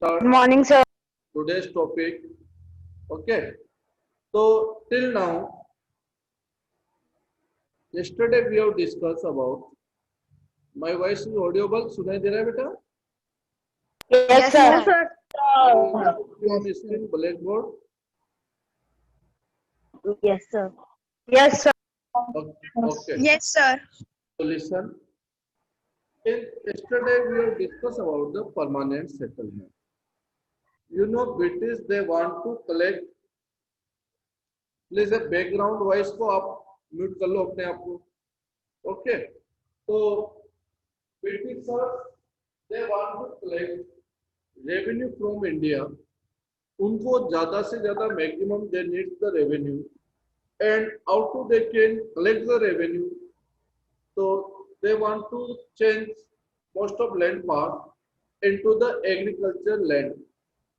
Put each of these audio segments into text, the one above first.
start Good morning, sir. today's topic. Okay. So till now, yesterday we have discussed about my voice is audible. सुनाई दे रहा है बेटा? Yes, Yes, sir. sir. So it should be on screen blackboard. Yes, sir. Yes, sir. Okay. Yes, sir. So listen. Yesterday we have discussed about the permanent settlement. You know, British they want to collect. Please background voice को आप mute कर लो अपने आप को. Okay. तो Britishers they want to collect revenue from India. उनको ज्यादा से ज्यादा maximum they need the revenue and how to they can collect the revenue. तो they want to change most of land part into the agriculture land.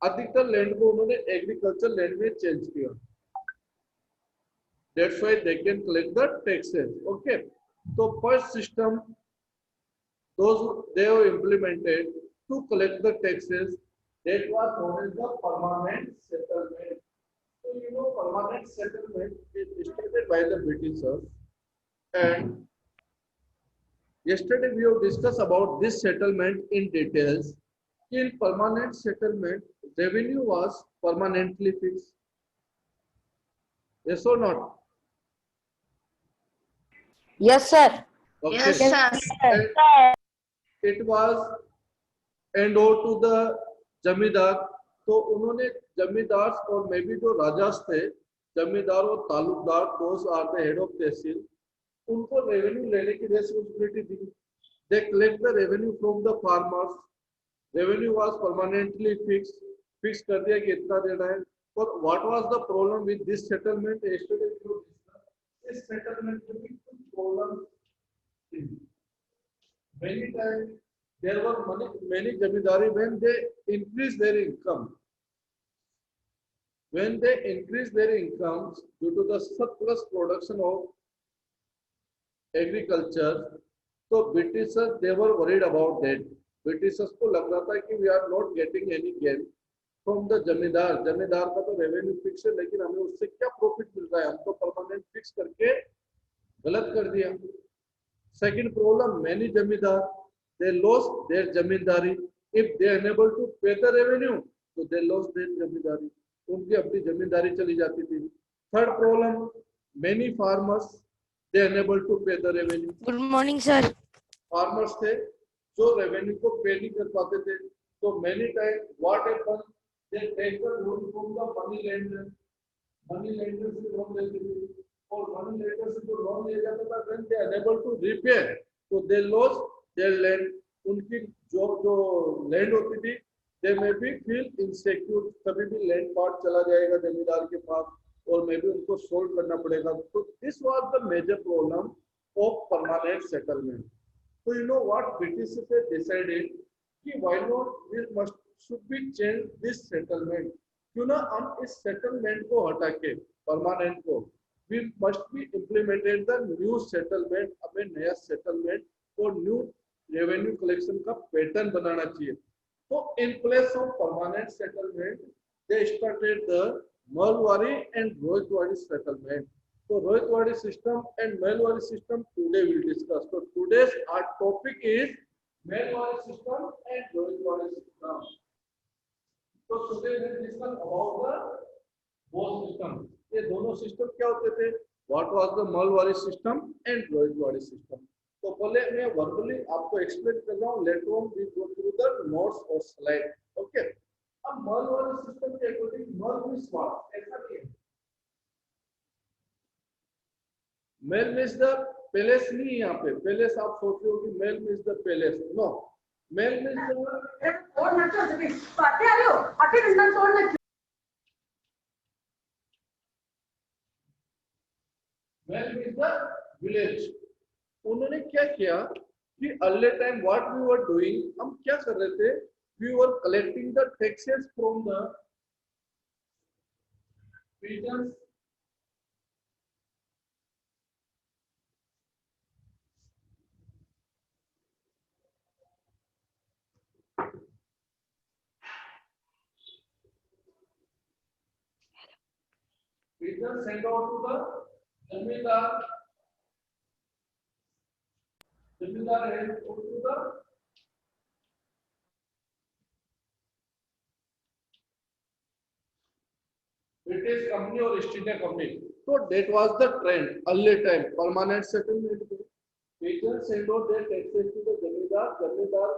अधिकतर land को उन्होंने agriculture land में change किया. That's why they can collect the taxes. Okay. So first system those they have implemented to collect the taxes, that was known as the permanent settlement. So you know permanent settlement is started by the Britishers, and yesterday we have discussed about this settlement in details. In permanent settlement, revenue was permanently fixed. Yes or not? Yes, sir. Okay. Yes, sir. And it was hand over to the zamindar. तो उन्होंने जमींदार और may be जो rajas थे, जमींदार और talukdar, those are the head of tehsil, उनको revenue लेने की रेस्पॉन्सिबिलिटी दी. They collect the revenue from the farmers. Revenue was permanently fix कर दिया कि इतना देना है. और what was the problem with this settlement? Yesterday इस सेटलमेंट में कुछ प्रॉब्लम थी. Many times there were many zamindari when they increase their income. When they increase their incomes due to the surplus production of agriculture, so Britishers they were worried about that. Britishers को लग रहा था कि we are not getting any gain from the जमींदार. जमींदार का तो revenue fix है, लेकिन हमें उससे क्या प्रॉफिट मिल रहा है? हम तो परमानेंट फिक्स करके गलत कर दिया. Second problem, many zamindar they lost their zamindari. If they are unable to pay the revenue, so they lost their zamindari. उनकी अपनी जमींदारी चली जाती थी. Third problem, many farmers they are unable to pay the revenue. Good morning, sir. Farmers थे जो revenue को पे नहीं कर पाते थे. तो many times what happen, they take the loan from the money lender. Money lender से लोन लेते थे और money lender से जो लोन लिया जाता था when they are unable to repay, so they lost their land. उनकी जो लैंड होती थी they may be feel insecure. कभी भी लैंड पार्ट चला जाएगा जमींदार के पास और मे भी उनको सोल्व करना पड़ेगा. तो this was the major problem of permanent settlement. So you know what British decided कि why not we should be change this settlement. क्यों ना हम इस सेटलमेंट को हटा के परमानेंट को we must be implemented the new settlement. हमें नया सेटलमेंट और न्यू रेवेन्यू कलेक्शन का पैटर्न बनाना चाहिए. तो in place of permanent settlement they started the Malwari and Rohitwadi settlement. So Rohitwadi system and Malwari system today we'll discuss. So today's our topic is Malwari system and Rohitwadi system. So today we'll discuss about the both system. ये दोनों system क्या होते थे? What was the Malwari system and Rohitwadi system? तो पहले मैं verbally आपको explain कर रहा हूँ. Later on we go through the notes और स्लाइड. ओके. अब Malwari सिस्टम के अकॉर्डिंग मल मींस व्हाट? ऐसा नहीं है. मेल मींस द पैलेस नहीं है. यहाँ पे पैलेस आप सोच रहे हो कि मेल मींस द पैलेस. नो. मेल मींस मेल मींस द विलेज. उन्होंने क्या किया कि early time what we were doing, हम क्या कर रहे थे? We were collecting the taxes from the regions Return sent out to the जमींदार जमींदार hand over to the British company or East India Company. So that was the trend early time. Permanent settlement. Return send out their taxes to the zamindar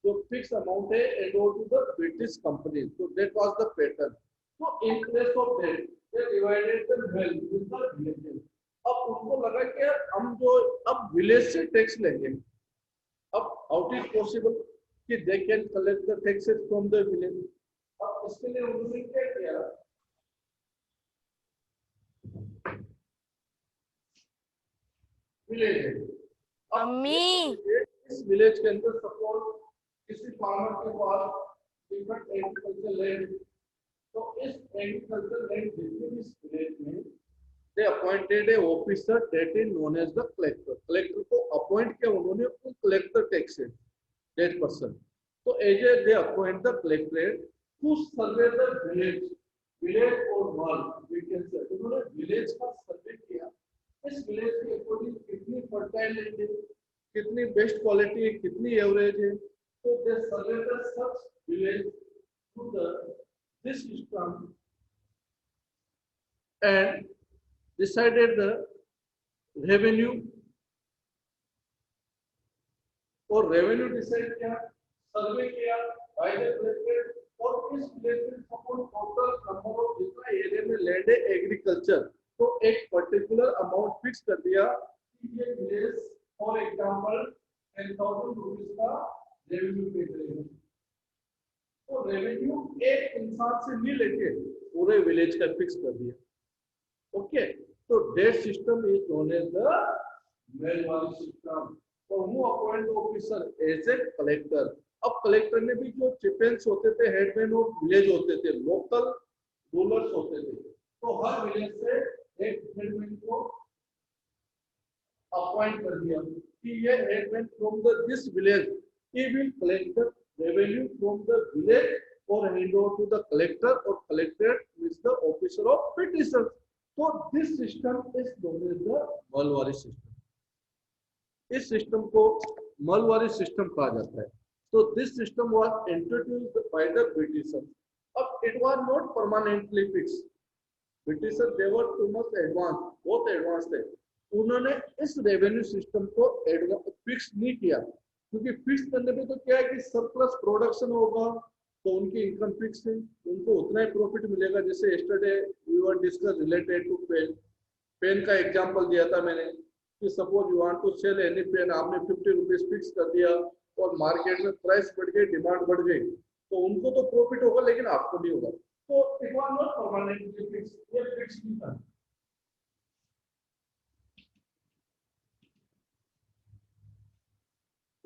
जो fix amount है hand over to the British company. So that was the pattern. So in place of that, they divided the wealth with the villages. अब उनको लगा कि यार हम जो अब विलेज से टैक्स लेंगे, अब हाउ इट इज पॉसिबल कि दे can collect the taxes from the village. अब इसके लिए उन्होंने क्या किया, विलेज. मम्मी इस विलेज के अंदर सपोज किसी फार्मर के पास डिफरेंट एग्रीकल्चर लैंड, तो इस एग्रीकल्चर लैंड जितने भी इस विलेज में they appointed a officer that is known as the collector. collector को अपॉइंट किया उन्होंने, to collect the taxes, that person. So as they appoint the collector who survey the village or world, we can say उन्होंने village का सर्वे किया, इस village के according कितनी fertile land है, कितनी बेस्ट क्वालिटी है, कितनी एवरेज है. तो they survey the such village through the this system and decided the revenue और रेवेन्यू डिसाइड किया, सर्वे किया बाय द कलेक्टर. और इस विलेज में सपोज टोटल नंबर ऑफ जितना एरिया में लैंड है एग्रीकल्चर, तो एक पर्टिकुलर अमाउंट फिक्स कर दिया कि ये विलेज फॉर एग्जांपल 10,000 रुपीस का रेवेन्यू पे करेगा. तो रेवेन्यू एक इंसान से नहीं लेके पूरे विलेज का फिक्स कर दिया. ओके, तो that system is known as the Mahalwari system. और वो appoint officer as a collector. अब कलेक्टर में भी जो चिपेंस होते थे, हेडमैन ऑफ विलेज होते थे, लोकल रूलर्स होते थे, तो हर विलेज से एक हेडमैन को अपॉइंट कर दिया कि ये headman from the this village he will collect the revenue from the village और hand over to the collector, और collected with the officer of petition. So this system is known as the Mahalwari system. इस system को Mahalwari system कहा जाता है. So this system was introduced by the Britishers. अब it was not permanently fixed. Britishers they were too much advanced, बहुत advanced थे. उन्होंने इस रेवेन्यू सिस्टम को फिक्स नहीं किया, क्योंकि फिक्स करने पे तो क्या है कि सरप्लस प्रोडक्शन होगा तो उनकी इनकम फिक्स है, उनको उतना ही प्रॉफिट मिलेगा. जैसे yesterday we were discuss related to pen. Pen का एग्जांपल दिया था मैंने कि suppose you want to sell any pen, आपने 50 रुपीज फिक्स कर दिया और मार्केट में प्राइस बढ़ गई, डिमांड बढ़ गई, तो उनको तो प्रॉफिट होगा लेकिन आपको नहीं होगा. तो it was not permanently fix, ये फिक्स नहीं था.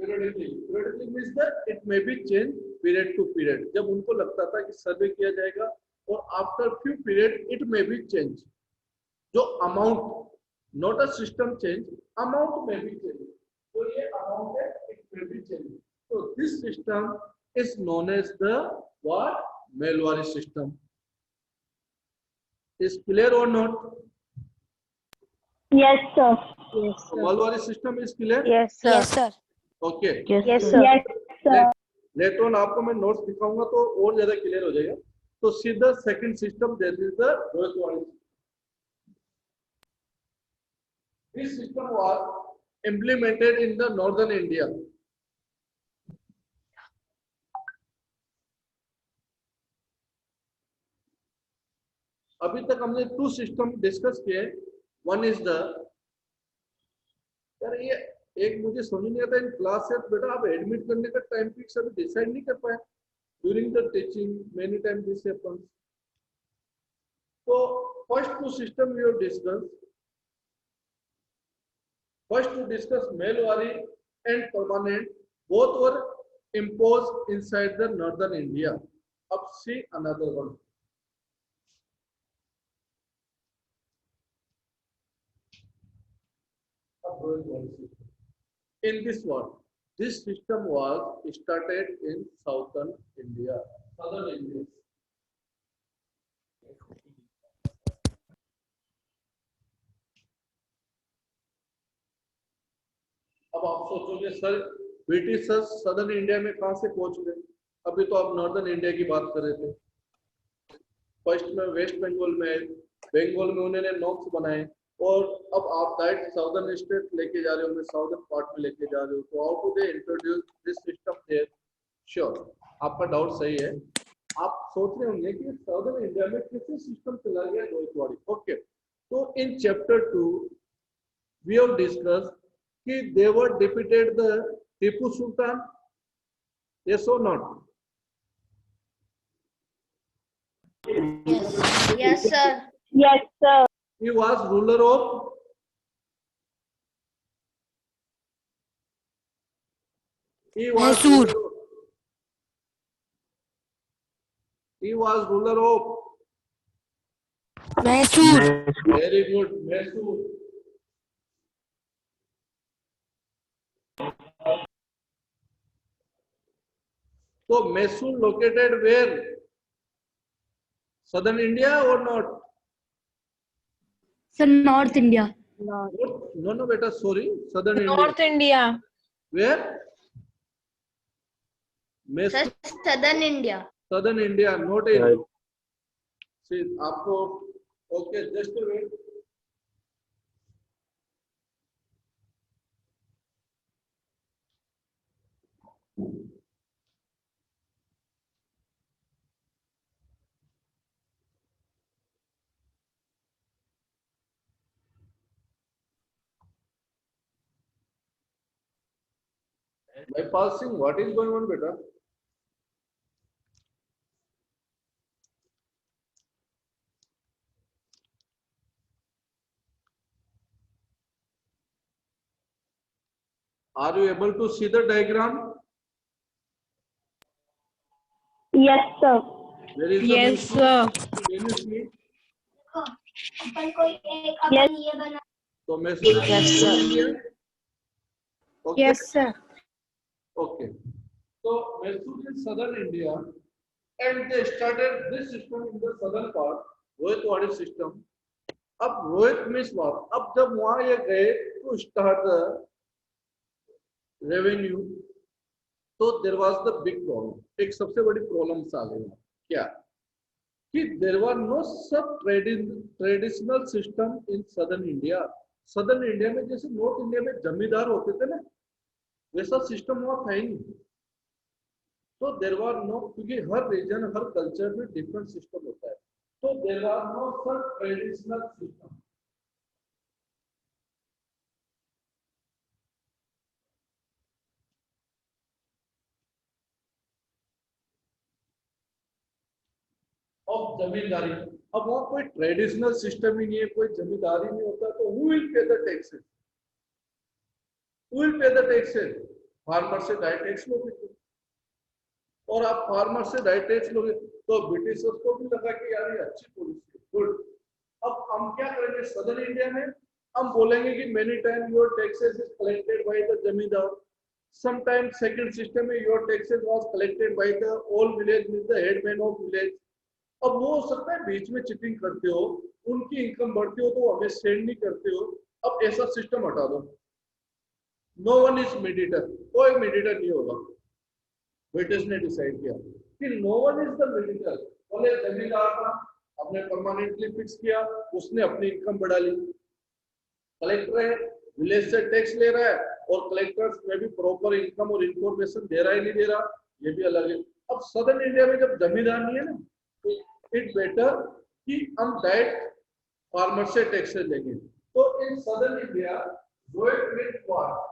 periodically means that it may be changed period to period. जब उनको लगता था कि सर्वे किया जाएगा और after few period it may be change. जो amount, not a system change, amount में भी चेंज. तो ये अमाउंट है, इट मे बी चेंज. तो this system is known as the what, Mahalwari system. Is clear और not? Yes, sir. Yes, sir. Mahalwari system is clear? Yes, sir. Yes, sir. Okay. Yes, sir. Yes, sir. Later on आपको मैं notes दिखाऊंगा तो और ज्यादा clear हो जाएगा. तो सीधा second system that is the रोजवाड़ी. This system was implemented in the northern India. अभी तक हमने टू सिस्टम डिस्कस किए. वन इज द, यार ये एक मुझे समझ नहीं आता इन क्लास से, बेटा आप एडमिट करने का टाइम फिक्स अभी डिसाइड नहीं कर पाए. During the teaching many time this happens. तो first two system we have discuss. First to discuss Melwari and permanent, both were imposed inside the northern India. अब see another one. In this one, this system was started in southern India, southern India. अब आप सोचोगे sir British southern India में कहाँ से पहुंच गए? अभी तो आप नॉर्दर्न इंडिया की बात कर रहे थे। फर्स्ट में वेस्ट बंगाल में उन्होंने नॉर्म्स बनाए, और अब आप डायरेक्ट साउदर्न स्टेट लेके जा रहे हो, मैं साउदर्न पार्ट में लेके जा रहे हो, तो how to they introduce this system there? Sure, आपका डाउट सही है। आप सोच रहे होंगे कि साउदर्न इंडिया में किसी सिस्टम चला गया रोहितवाड़ी। ओके, तो in chapter 2 we have discuss कि they were defeated the Tipu Sultan, yes और not? Yes, sir. Yes, sir. He was ruler of Mysore. He was ruler of Mysore. very good, Mysore. So Mysore located where? Southern India or not? Sir, North India. No, beta, sorry. Southern North India. India. Where? Sir, Mysore. Southern India. Southern India, not in. See, आपको okay, just a wait. Bypassing, what is going on, beta? Are you able to see the diagram? Yes, sir. Where is the Yes, Mysore? sir. Can you see? Yes. So Mysore is Yes, Southern sir. India. Okay. Yes, sir. Okay. So Mysore is Southern India, and they started this system in the southern part, Rohitwadi system. अब Rohit means what? अब जब वहां ये गए to start the revenue, तो there was the big problem. एक सबसे बड़ी प्रॉब्लम आ गई क्या कि there was no such traditional system in southern India. southern India में जैसे नॉर्थ इंडिया में जमींदार होते थे ना, वैसा सिस्टम वहां था ही नहीं। तो देर आर नो, क्योंकि हर रीजन हर कल्चर में डिफरेंट सिस्टम होता है, तो there are no such traditional system. Of zamindari, अब वहां कोई ट्रेडिशनल सिस्टम ही नहीं है, कोई जमींदारी नहीं होता, तो who will pay the taxes? Who will pay the taxes? Farmer से डायरेक्ट टैक्स लोगे, और आप फार्मर से डायरेक्ट टैक्स लोगे तो ब्रिटिशर्स को भी लगा कि यार ये अच्छी पॉलिसी है, गुड। अब हम क्या करेंगे सदर्न इंडिया में? हम बोलेंगे कि many time your taxes is collected by the जमींदार, समटाइम्स सेकंड सिस्टम में your taxes was collected by the all village with the headman of village. अब वो हो सकता है बीच में चिटिंग करते हो, उनकी इनकम बढ़ती हो तो हमें सेंड नहीं करते हो। अब ऐसा सिस्टम हटा दो, नो वन इज मीडिएटर, कोई मीडिएटर नहीं होगा। ब्रिटिश ने डिसाइड किया कि no one is the mediator. बोले जमींदार था, अपने परमानेंटली फिक्स किया, उसने अपनी इनकम बढ़ा ली। कलेक्टर है, विलेज से टैक्स ले रहा है, और कलेक्टर्स में भी प्रॉपर इनकम और इंफॉर्मेशन दे रहा है नहीं दे रहा, ये भी अलग है। अब सदर्न इंडिया में जब जमींदार नहीं है ना, इट बेटर कि हम डायरेक्ट फार्मर से टैक्सेस लेंगे। तो in southern India ryot with what?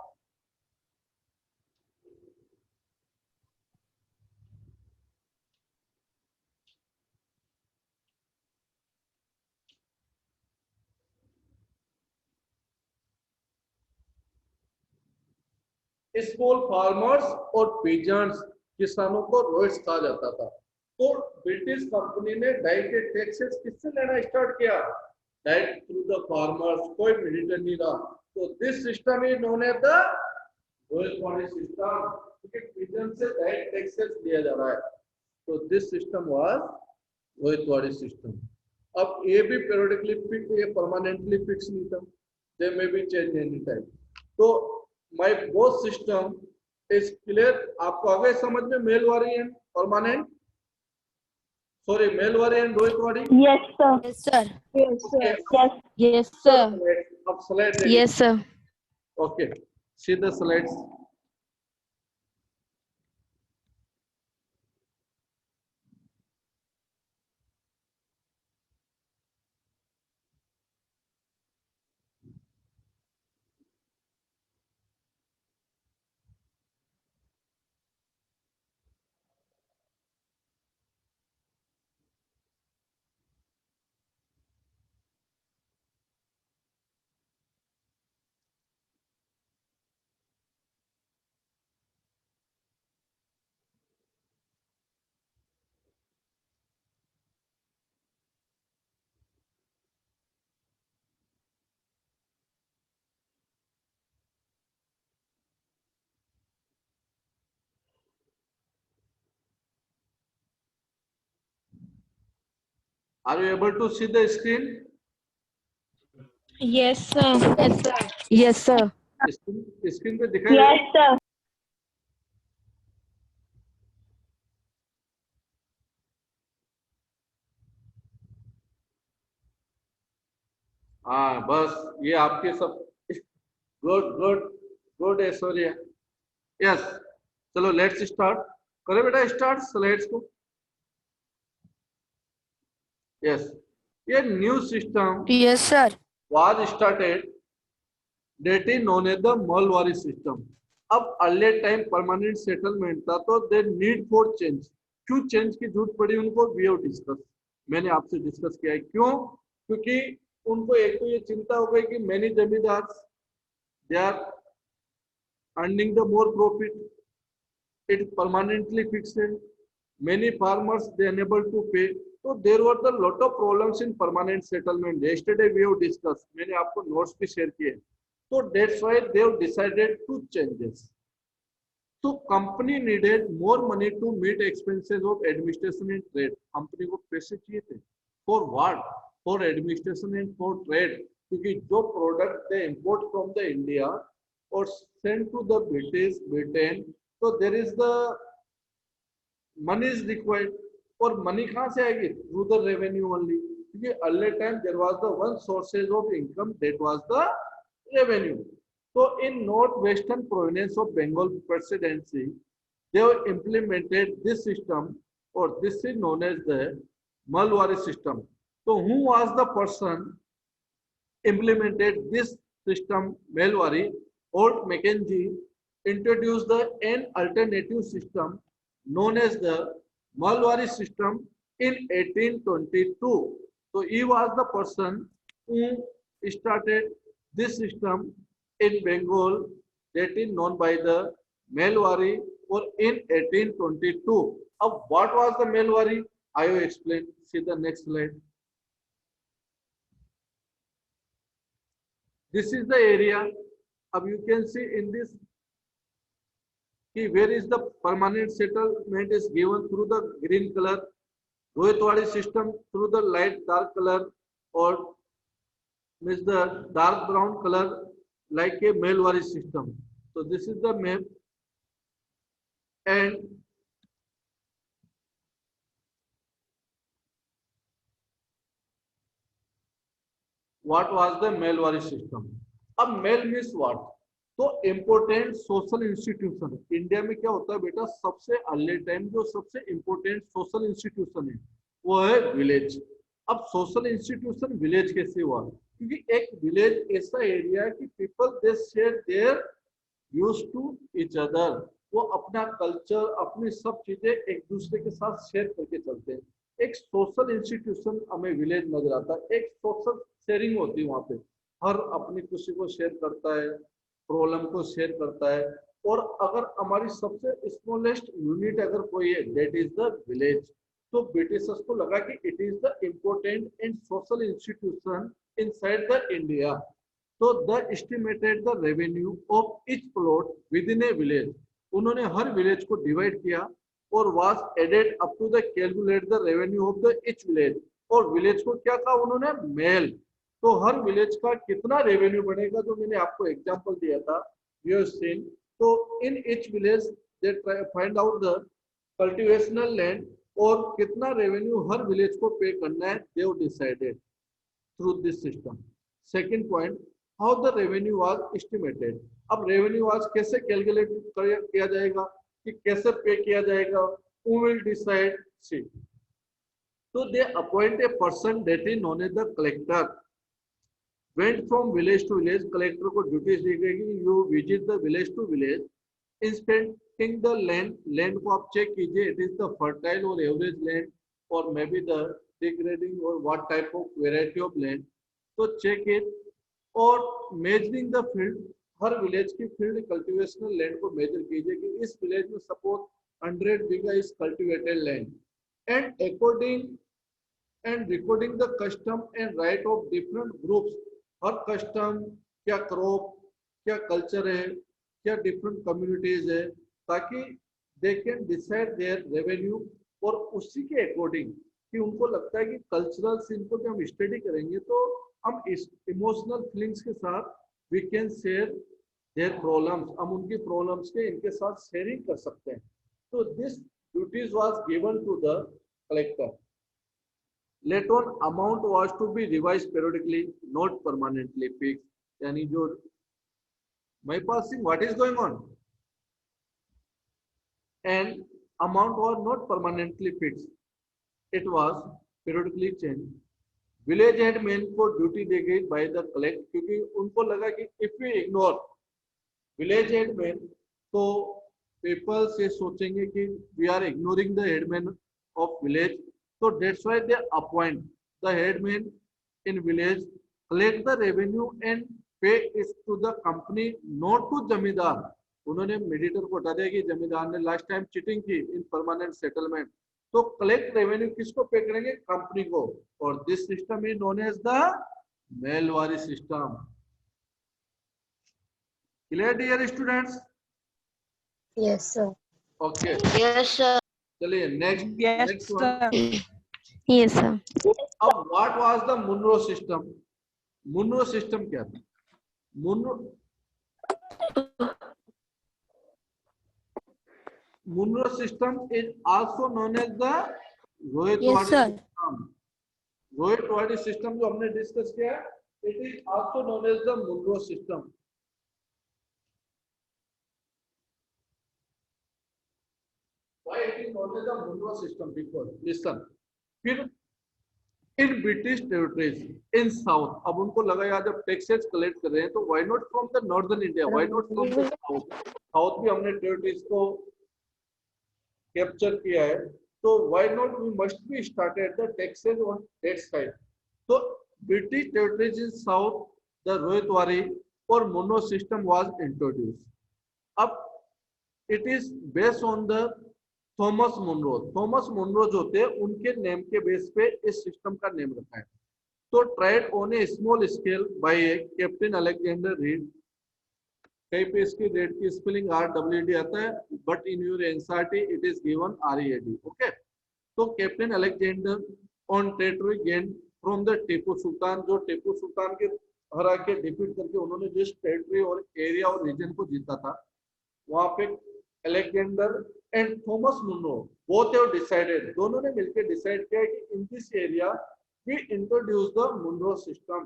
Small farmers और पीजेंट्स, किसानों को रोहित्स कहा जाता था। तो ब्रिटिश कंपनी ने डायरेक्ट टैक्सेस किससे लेना स्टार्ट किया? डायरेक्ट थ्रू द फार्मर्स, कोई मिडिल नहीं रहा। तो this system is known as the Ryotwari system, क्योंकि पीजेंट से डायरेक्ट टैक्सेस लिया जा रहा है। तो this system was Ryotwari system. अब ये भी पीरियडिकली फिक्स, ये परमानेंटली फिक्स नहीं था, they may be change any time. तो my both system is clear. आपको आ गए समझ में Mahalwari and permanent, sorry Mahalwari and Ryotwari? Yes, sir. Yes, sir. Yes, Okay. Yes. Yes, sir. अब स्लाइड देखिए। Yes, sir. Okay, see the slides. Are you able to see the screen? Yes, sir. Yes, sir. Yes, sir. Screen पे दिखाई दे रहा है? Yes, sir. हाँ बस ये आपके सब good good good Aishwarya. Yes, चलो लेट्स स्टार्ट। करें बेटा स्टार्ट स्लाइड्स को। यस, ये new system Yes, sir. was started that is known as the Malwari system. अब अर्ली टाइम परमानेंट सेटलमेंट था तो दे नीड फॉर चेंज। क्यों चेंज की जरूरत पड़ी उनको? वी हैव डिस्कस, मैंने आपसे डिस्कस किया है। क्यों? क्योंकि उनको एक तो ये चिंता हो गई कि many zamindar they are earning the more profit, it permanently fixed, many farmers they unable to pay, so there were the lot of problems in permanent settlement. Yesterday we have discussed, मैंने आपको notes भी share किए, so that's why they have decided to changes. So company needed more money to meet expenses of administration and trade. company को पैसे चाहिए थे for what? For administration and for trade, क्योंकि जो product they import from the India or send to the Britain, so there is the money is required, और money कहाँ से आएगी? Through the revenue only, क्योंकि early time there was the one sources of income, that was the revenue. So in northwestern province of Bengal presidency, they have implemented this system, or this is known as the Malwari system. So who was the person implemented this system? Malwari. Old Mackenzie introduced an alternative system known as the Malwari system in 1822. So he was the person who started this system in Bengal, that is known by the Malwari, or in 1822. Now, what was the Malwari? I will explain. See the next slide. This is the area. Now you can see in this, where is the permanent settlement is given through the green color, Rohitwadi system through the light dark color, or means the dark brown color, like a Malwari system. So this is the map, and what was the Malwari system? अब mail means what? तो important social institution. India में क्या होता है बेटा, सबसे early time जो सबसे इम्पोर्टेंट सोशल इंस्टीट्यूशन है वो है विलेज। अब सोशल इंस्टीट्यूशन विलेज कैसे हुआ? क्योंकि एक विलेज ऐसा एरिया है कि people they share their use to each other, वो अपना कल्चर अपनी सब चीजें एक दूसरे के साथ शेयर करके चलते हैं। एक सोशल इंस्टीट्यूशन हमें विलेज नजर आता है, एक सोशल शेयरिंग होती है वहां पे, हर अपनी खुशी को शेयर करता है, प्रॉब्लम को शेयर करता है। और अगर हमारी सबसे स्मॉलेस्ट यूनिट अगर कोई है, दैट इज द विलेज। तो ब्रिटिशर्स को लगा कि it is the important and social institution inside the India. तो the estimated the revenue of each plot within a village, उन्होंने हर विलेज को डिवाइड किया और was added up to the calculate the revenue of the each village. और village को क्या कहा उन्होंने? मेल। तो हर विलेज का कितना रेवेन्यू बनेगा, जो मैंने आपको एग्जांपल दिया था you have seen. So in each village they try find out the cultivational land और कितना रेवेन्यू हर विलेज को पे करना है, they have decided through this system. Second point, how the revenue was estimated. अब revenue was कैसे calculate किया जाएगा, कि कैसे पे किया जाएगा, who will decide? See, so they appoint a person that is known as the collector. Went from village to village, collector को duties दी गई कि you visit the village to village, inspecting the land. Land को आप check कीजिए, it is the fertile or average land or maybe the degrading or what type of variety of land. तो check it. और measuring the field, her village की field cultivational land को measure कीजिए कि इस village में suppose 100 bigha is cultivated land, and according and recording the custom and right of different groups. Her custom क्या crop, क्या culture है, क्या different communities है, ताकि they can decide their revenue. और उसी के according कि उनको लगता है कि cultural scene को जब हम study करेंगे तो हम इस emotional feelings के साथ we can share their problems, हम उनकी problems के इनके साथ sharing कर सकते हैं. So this duties was given to the collector. Later on amount was to be revised periodically, not permanently fixed. यानी जो my passing, what is going on? And amount was not permanently fixed. It was periodically changed. Village headmen को duty दी गई by the collect, क्योंकि उनको लगा कि if we ignore village headmen तो people से सोचेंगे कि we are ignoring the headman of village. So that's why they appoint the headman in village, collect the revenue and pay it to the company, not to जमींदार. उन्होंने mediator को हटा दिया कि जमींदार ने लास्ट टाइम चीटिंग की in permanent settlement. तो कलेक्ट रेवेन्यू किसको पे करेंगे? कंपनी को. और this system is known as the Mahalwari system. Clear dear students? Yes, sir. Okay, Yes, sir. चलिए next. Yes, next one. sir. Yes, sir. अब what was the Munro system? Munro system क्या था? Munro system is also known as the Rohit-Wadi system. Rohit-Wadi system जो हमने discuss किया, it is also known as the Munro system. Why it is known as the Munro system? Because listen, फिर in British territories in South, अब उनको लगा यार जब taxes collect कर रहे हैं तो why not from the northern India, why not from the South? South भी हमने territories को कैप्चर किया है, तो why not we must be started the taxes on that side. So British territories in south, the Rohit-Wadi or Munro system was introduced. अब it is based on the Thomas Munro. Thomas Munro जो थे उनके name के base पे इस system का name रखा है. तो tried on a small scale by captain Alexander Read. कहीं पे इसकी रेड की स्पेलिंग RWD आता है, but in your NCERT it is given READ. Okay, तो captain Alexander on territory gain from the Tipu Sultan, जो टीपू सुल्तान के हरा के डिफीट करके उन्होंने जिस टेरिटरी और एरिया और रीजन को जीता था, वहां पे Alexander and Thomas Munro both have decided, दोनों ने मिलकर डिसाइड किया कि in this area we introduce the Munro system.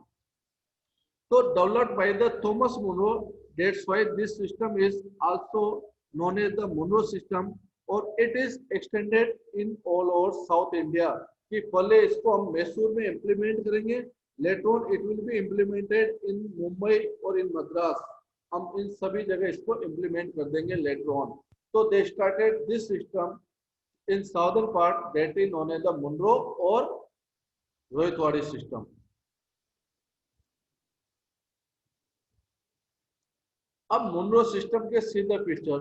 तो developed by the Thomas Munro. That's why this system is also known as the Munro system, or it is extended in all over South India. कि पहले इसको हम मैसूर में implement करेंगे, later on it will be implemented in Mumbai or in Madras. हम इन सभी जगह इसको implement कर देंगे later on. So they started this system in southern part, that is known as the Munro or Rohit-Wadi system. अब Munro system के सीधा picture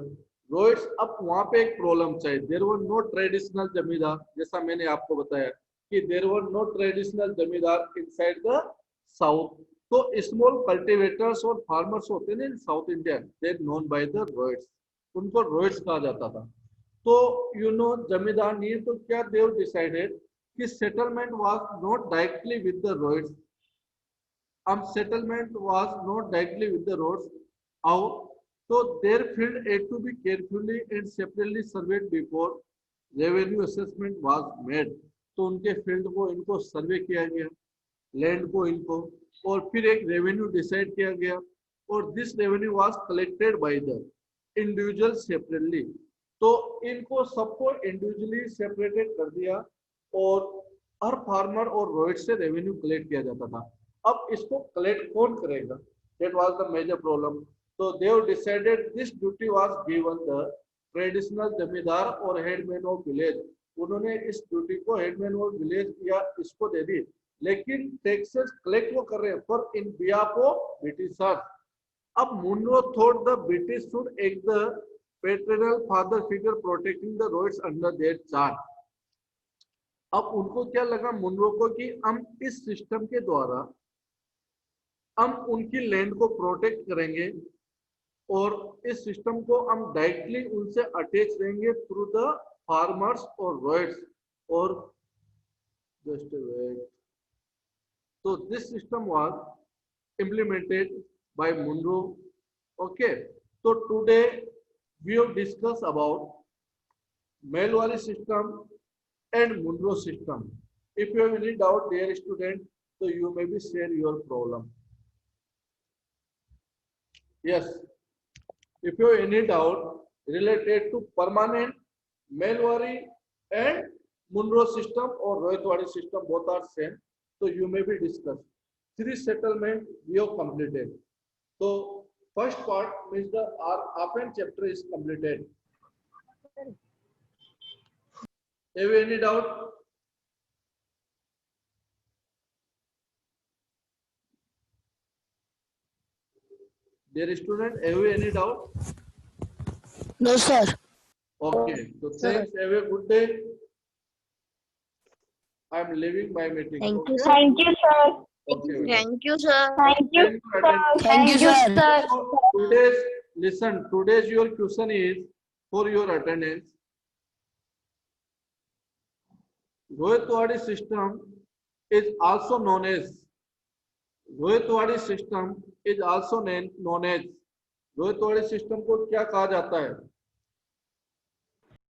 रोहिट्स. अब वहां पे एक प्रॉब्लम चाहिए, देयर वर नो ट्रेडिशनल जमींदार. जैसा मैंने आपको बताया कि there were no traditional zamindar inside the south. तो स्मॉल कल्टीवेटर्स और फार्मर्स होते हैं in south India, they known by the ryots. उनको रोहिट्स कहा जाता था. तो यू नो जमींदार नहीं, तो क्या देव डिसाइडेड कि settlement was not directly with the ryots. अब settlement was not directly with the ryots. How So their field had to be carefully and separately surveyed before revenue assessment was made. तो उनके field को इनको सर्वे किया गया, land को इनको, और फिर एक रेवेन्यू डिसाइड किया गया, और this revenue was collected by the individual separately. तो इनको सबको इंडिविजुअली सेपरेटेड कर दिया और हर फार्मर और रोइड से रेवेन्यू कलेक्ट किया जाता था। अब इसको कलेक्ट कौन करेगा? That was the major problem. तो they have decided this duty was given the traditional zamindar और हेडमैन ऑफ विलेज। उन्होंने इस ड्यूटी को हेडमैन ऑफ विलेज या इसको दे दी, लेकिन टैक्सेस कलेक्ट वो कर रहे हैं for in behalf of Britishers. अब Munro thought the British should act the paternal father figure protecting the ryots under their charge. अब उनको क्या लगा मुनरो को कि हम इस सिस्टम के द्वारा हम उनकी लैंड को प्रोटेक्ट करेंगे और इस सिस्टम को हम डायरेक्टली उनसे अटैच रहेंगे थ्रू द फार्मर्स और रोड्स और just wait. So this system was implemented by Munro. Okay. So today we have discussed about Melwari system and Munro system. If you have any doubt, dear student, so you may be share your problem. Yes. If you have any doubt related to permanent Melwari and Munro system or Rohitwadi system, both are same. So you may be discussed. 3 settlement we have completed. So first part means the Apen chapter is completed. Have you any doubt? Dear student, have you any doubt? No, sir. Okay. So thanks. Have a good day. I am leaving my meeting. Thank you, Okay? sir. Thank you, sir. Okay. Thank you, sir. Thank you, Thank you, sir. Thank you, sir. So today's listen. Today's your question is for your attendance. Rohitwadi system is also known as Rohitwadi system is also known as Rohitwadi system को क्या कहा जाता है?